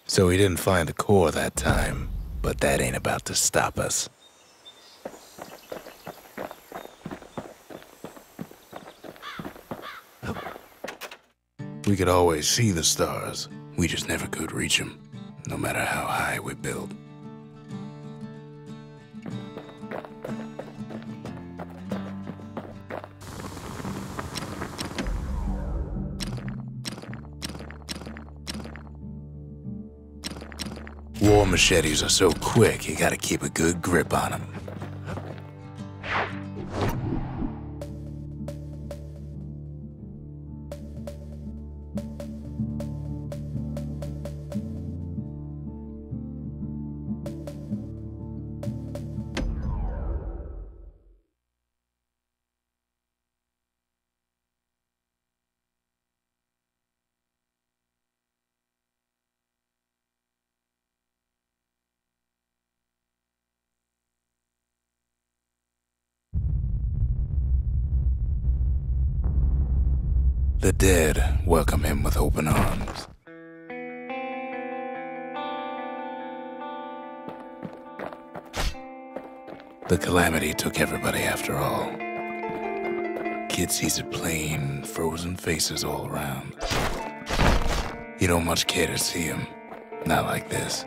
So we didn't find the core that time, but that ain't about to stop us. We could always see the stars. We just never could reach them, no matter how high we built. War machetes are so quick, you gotta keep a good grip on them. The dead welcome him with open arms. The calamity took everybody after all. Kid sees it plain, frozen faces all around. You don't much care to see him, not like this.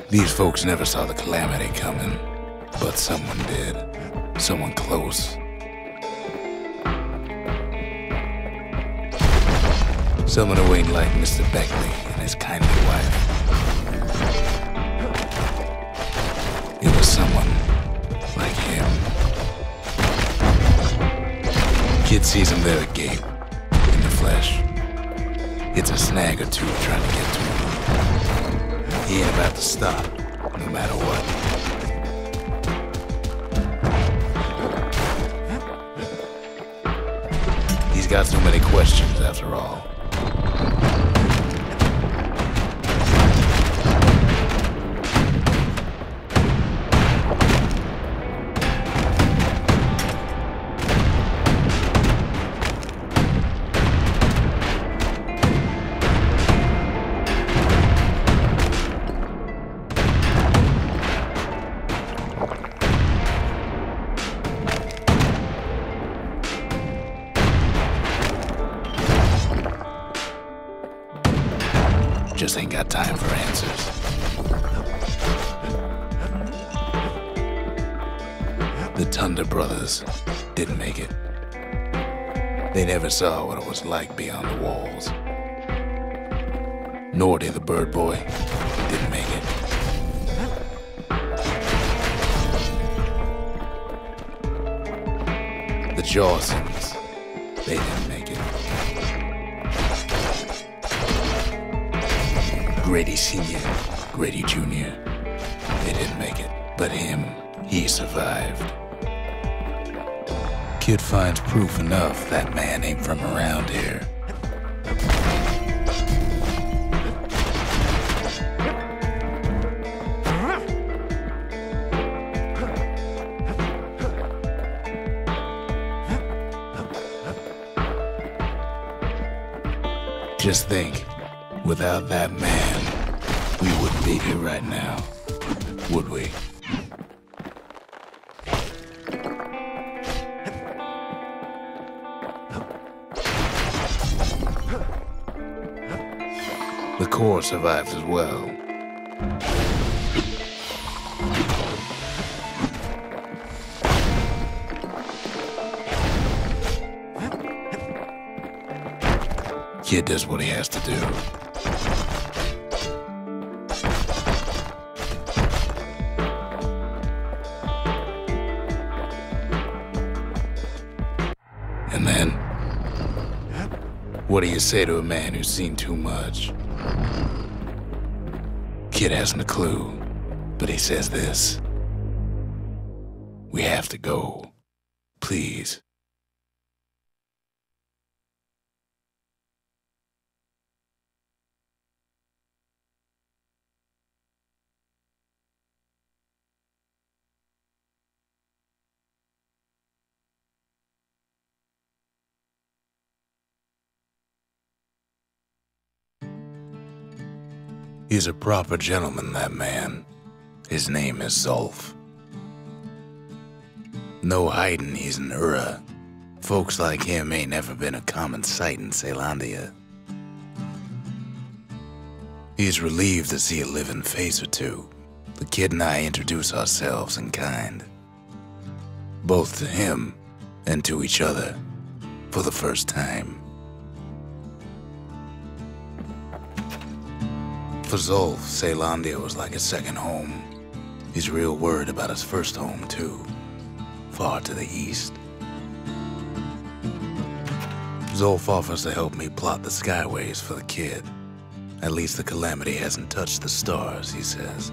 These folks never saw the calamity coming, but someone did. Someone close. Someone who ain't like Mr. Beckley and his kindly wife. It was someone like him. Kid sees him there agape, in the flesh. It's a snag or two trying to get to him. He ain't about to stop, no matter what. He's got so many questions, after all. Just ain't got time for answers. The Thunder Brothers didn't make it. They never saw what it was like beyond the walls. Nordy the Bird Boy didn't make it. The Jawsons, they didn't make it. Grady Sr., Grady Jr., they didn't make it. But him, he survived. Kid finds proof enough that man ain't from around here. Just think, without that man, we wouldn't be here right now, would we? The core survived as well. Kid does what he has to do. And then, what do you say to a man who's seen too much? Kid hasn't a clue, but he says this. We have to go. Please. He's a proper gentleman, that man. His name is Zolf. No hiding he's an Ura. Folks like him ain't never been a common sight in Caelondia. He's relieved to see a living face or two. The kid and I introduce ourselves in kind. Both to him and to each other for the first time. For Zolf, Caelondia was like a second home. He's real worried about his first home, too. Far to the east. Zolf offers to help me plot the skyways for the kid. At least the calamity hasn't touched the stars, he says.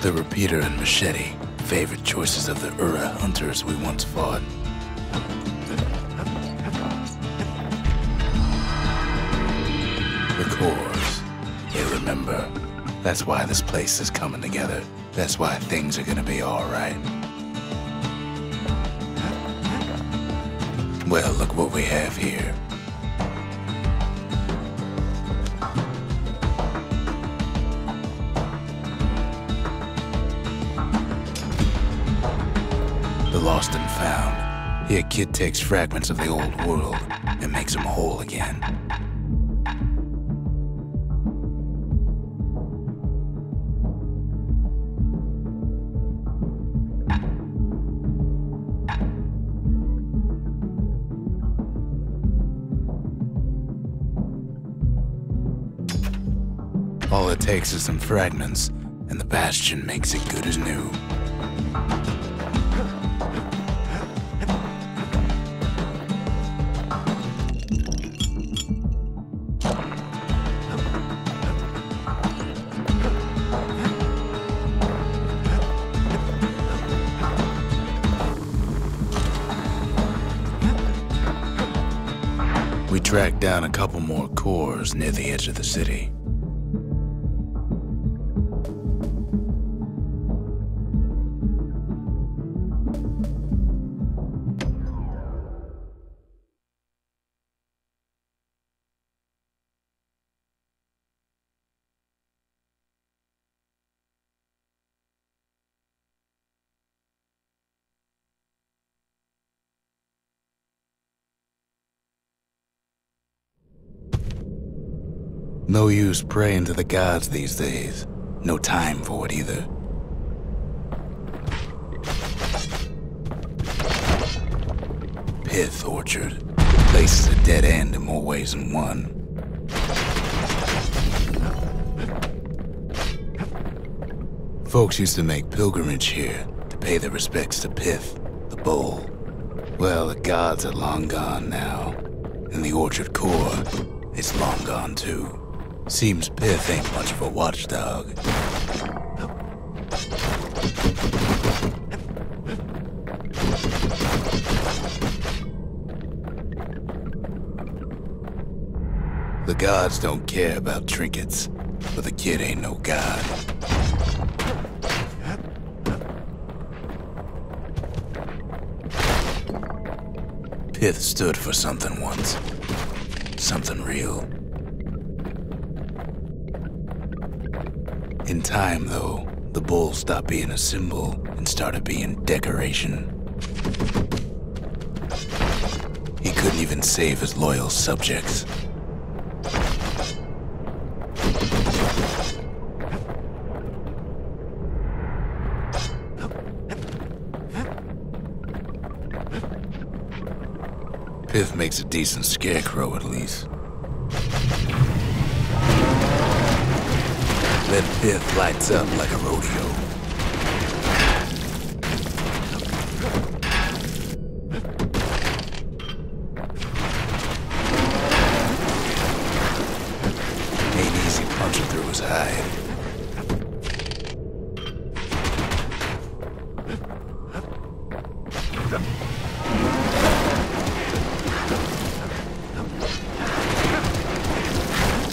The repeater and machete, favorite choices of the Ura hunters we once fought. The cores, they remember. That's why this place is coming together. That's why things are gonna be all right. Well, look what we have here. The lost and found. Here, kid takes fragments of the old world and makes them whole again. All it takes is some fragments, and the Bastion makes it good as new. We tracked down a couple more cores near the edge of the city. No use praying to the gods these days. No time for it either. Pith Orchard. The place is a dead end in more ways than one. Folks used to make pilgrimage here to pay their respects to Pith, the bull. Well, the gods are long gone now, and the orchard core is long gone too. Seems Pith ain't much of a watchdog. The gods don't care about trinkets, but the kid ain't no god. Pith stood for something once. Something real. In time, though, the bull stopped being a symbol and started being decoration. He couldn't even save his loyal subjects. Pith makes a decent scarecrow, at least. Then Pith lights up like a rodeo. hide.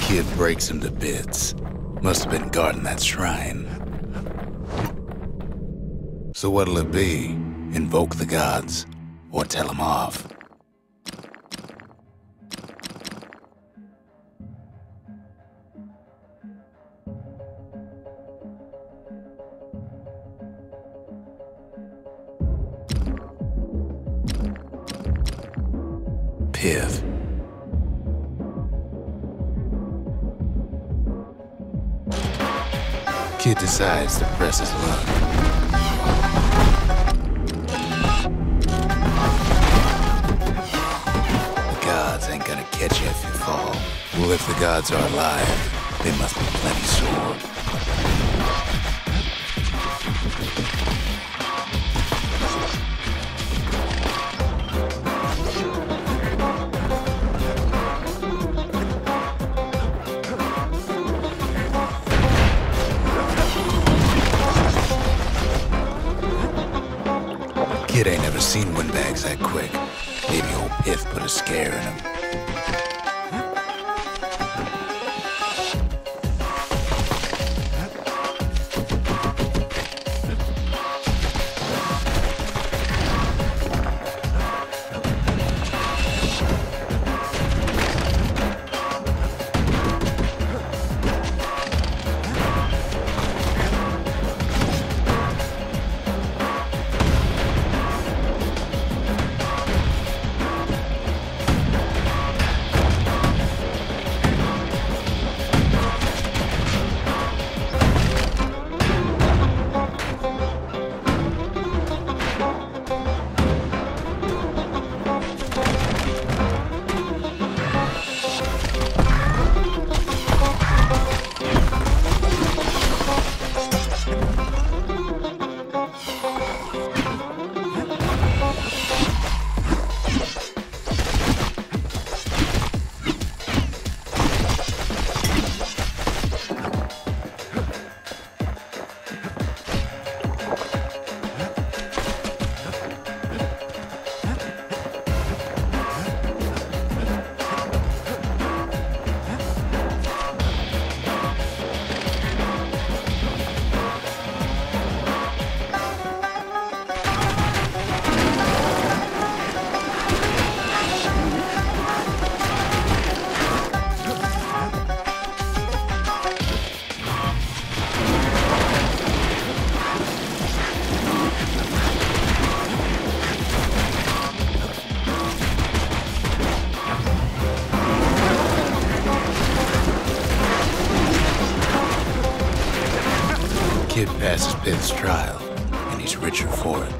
Kid breaks him to bits. Must have been guarding that shrine. So what'll it be? Invoke the gods, or tell them off? Pith. Kid decides to press his luck. The gods ain't gonna catch you if you fall. Well, if the gods are alive, they must be plenty sore. Kid ain't never seen windbags that quick. Maybe old Pith put a scare in him. Kid passes Pith's trial, and he's richer for it.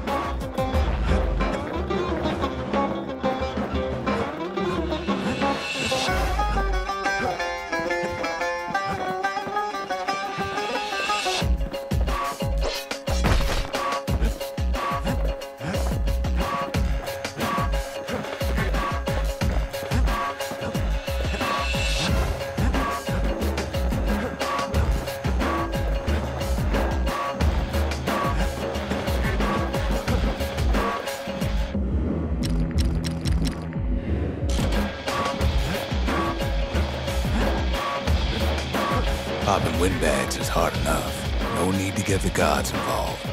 Popping windbags is hard enough. No need to get the gods involved.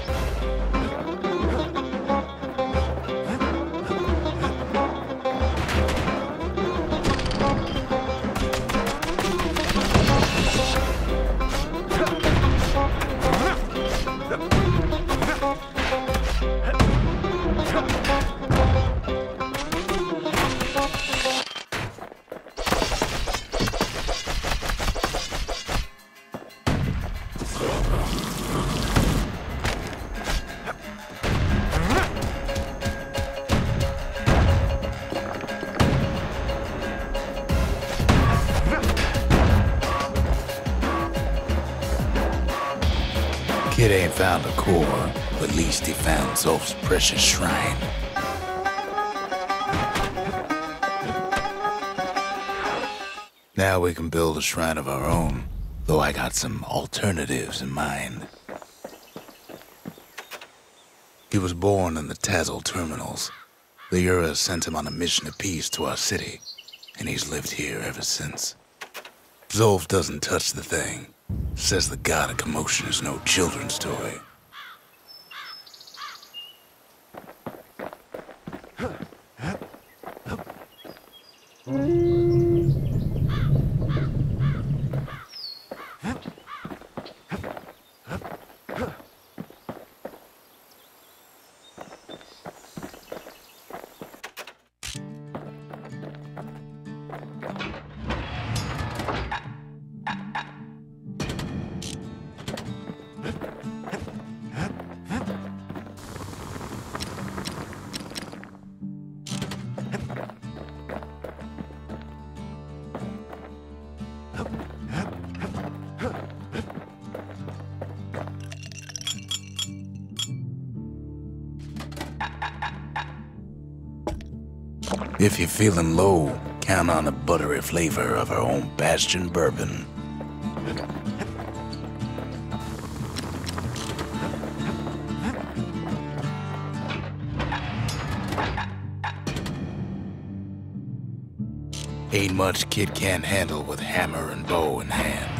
Kid ain't found a core, but at least he found Zolf's precious shrine. Now we can build a shrine of our own. though I got some alternatives in mind. He was born in the Tazzle terminals. The Ura sent him on a mission of peace to our city, and he's lived here ever since. Zolf doesn't touch the thing. Says the god of commotion is no children's toy. If you're feeling low, count on the buttery flavor of our own Bastion bourbon. Ain't much kid can't handle with hammer and bow in hand.